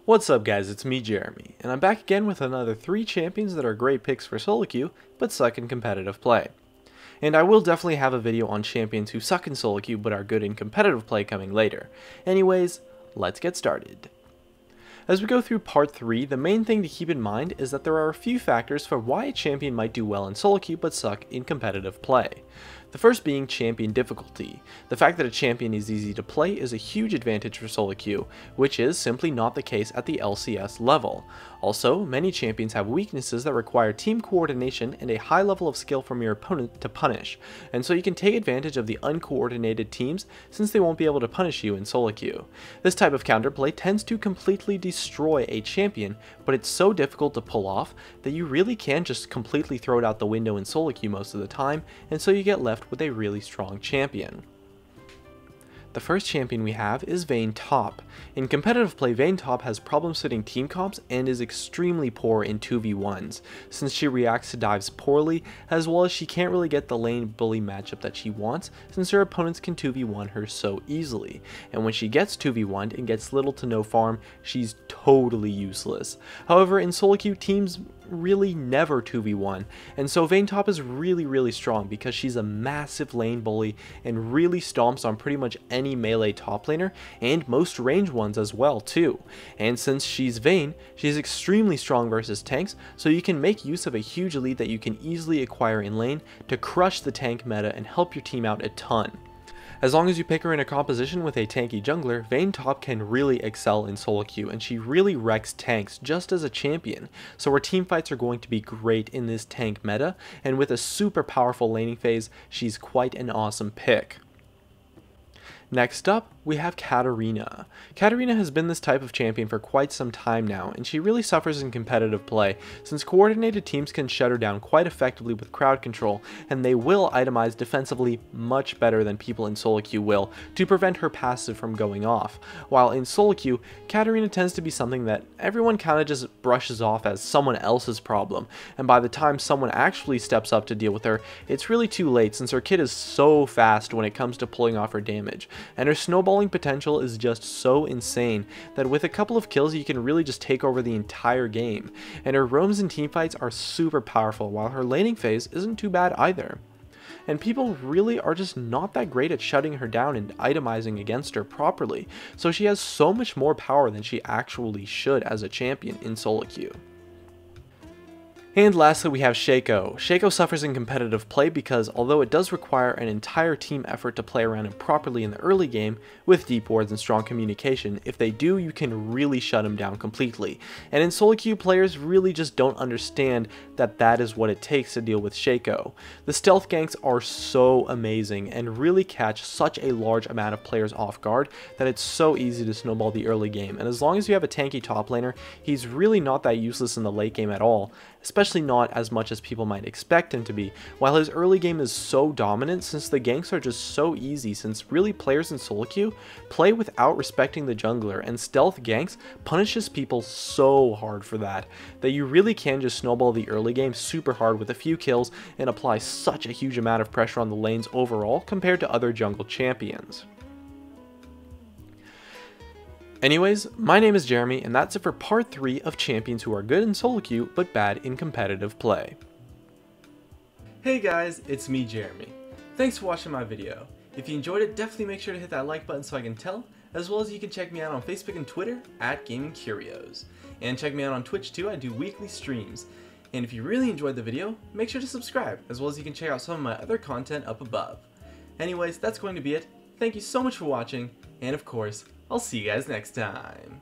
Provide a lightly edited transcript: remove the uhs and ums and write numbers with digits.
What's up guys, it's me Jeremy, and I'm back again with another 3 champions that are great picks for Soloqueue, but suck in competitive play. And I will definitely have a video on champions who suck in Soloqueue but are good in competitive play coming later. Anyways, let's get started. As we go through part 3, the main thing to keep in mind is that there are a few factors for why a champion might do well in Soloqueue but suck in competitive play. The first being champion difficulty. The fact that a champion is easy to play is a huge advantage for Soloqueue, which is simply not the case at the LCS level. Also, many champions have weaknesses that require team coordination and a high level of skill from your opponent to punish, and so you can take advantage of the uncoordinated teams since they won't be able to punish you in Soloqueue. This type of counterplay tends to completely destroy a champion, but it's so difficult to pull off that you really can just completely throw it out the window in Soloqueue most of the time, and so you get left with a really strong champion. The first champion we have is Vayne Top. In competitive play, Vayne Top has problems hitting team comps and is extremely poor in 2v1s, since she reacts to dives poorly, as well as she can't really get the lane bully matchup that she wants, since her opponents can 2v1 her so easily, and when she gets 2v1'd and gets little to no farm, she's totally useless. However, in Soloqueue, teams really never 2v1, and so Vayne Top is really strong because she's a massive lane bully and really stomps on pretty much any melee top laner and most range ones as well too. And since she's Vayne, she's extremely strong versus tanks, so you can make use of a huge lead that you can easily acquire in lane to crush the tank meta and help your team out a ton. As long as you pick her in a composition with a tanky jungler, Vayne Top can really excel in Soloqueue, and she really wrecks tanks just as a champion, so her team fights are going to be great in this tank meta, and with a super powerful laning phase, she's quite an awesome pick. Next up, we have Katarina. Katarina has been this type of champion for quite some time now, and she really suffers in competitive play, since coordinated teams can shut her down quite effectively with crowd control, and they will itemize defensively much better than people in Soloqueue will, to prevent her passive from going off. While in Soloqueue, Katarina tends to be something that everyone kinda just brushes off as someone else's problem, and by the time someone actually steps up to deal with her, it's really too late since her kit is so fast when it comes to pulling off her damage, and her snowballing potential is just so insane that with a couple of kills you can really just take over the entire game, and her roams and teamfights are super powerful while her laning phase isn't too bad either. And people really are just not that great at shutting her down and itemizing against her properly, so she has so much more power than she actually should as a champion in Soloqueue. And lastly, we have Shaco. Shaco suffers in competitive play because although it does require an entire team effort to play around him properly in the early game, with deep wards and strong communication, if they do, you can really shut him down completely. And in Soloqueue, players really just don't understand that that is what it takes to deal with Shaco. The stealth ganks are so amazing and really catch such a large amount of players off guard that it's so easy to snowball the early game, and as long as you have a tanky top laner, he's really not that useless in the late game at all, especially not as much as people might expect him to be, while his early game is so dominant since the ganks are just so easy, since really players in Soloqueue play without respecting the jungler, and stealth ganks punishes people so hard for that you really can just snowball the early game super hard with a few kills and apply such a huge amount of pressure on the lanes overall compared to other jungle champions. Anyways, my name is Jeremy, and that's it for part 3 of champions who are good in Soloqueue but bad in competitive play. Hey guys, it's me Jeremy. Thanks for watching my video. If you enjoyed it, definitely make sure to hit that like button so I can tell, as well as you can check me out on Facebook and Twitter at Gaming Curios. And check me out on Twitch too, I do weekly streams. And if you really enjoyed the video, make sure to subscribe, as well as you can check out some of my other content up above. Anyways, that's going to be it. Thank you so much for watching, and of course, I'll see you guys next time.